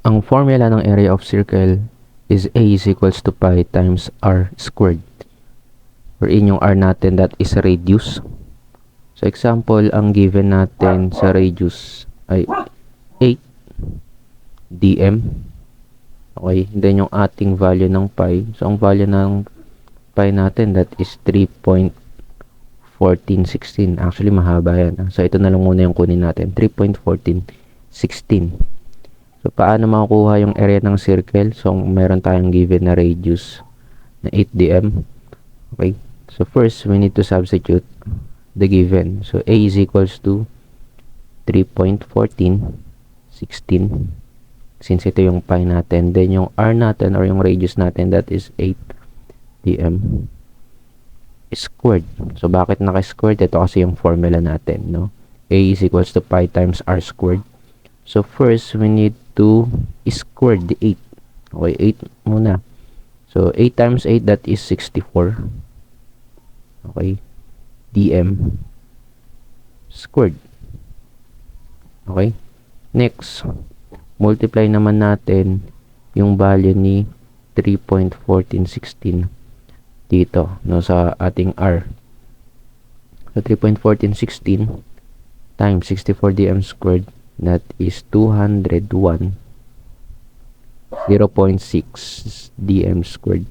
Ang formula ng area of circle is A is equals to pi times r squared. Wherein yung r natin, that is radius. So example, ang given natin sa radius ay 8 dm. Okay, then yung ating value ng pi. So ang value ng pi natin, that is 3.1416. Actually, mahaba yan. So ito na lang muna yung kunin natin, 3.1416. So paano makukuha yung area ng circle? So meron tayong given na radius na 8 dm. Okay, so first we need to substitute the given. So A is equals to 3.1416 since ito yung pi natin. Then yung r natin or yung radius natin, that is 8 dm squared. So bakit naka-squared? Ito kasi yung formula natin, no? A is equals to pi times r squared. So first we need to square the 8. Okay, 8 muna. So 8 times 8, that is 64. Okay, dm squared. Okay, next multiply naman natin yung value ni 3.1416 dito, no, sa ating r. So 3.1416 times 64 dm squared, that is 201 0.6 dm squared.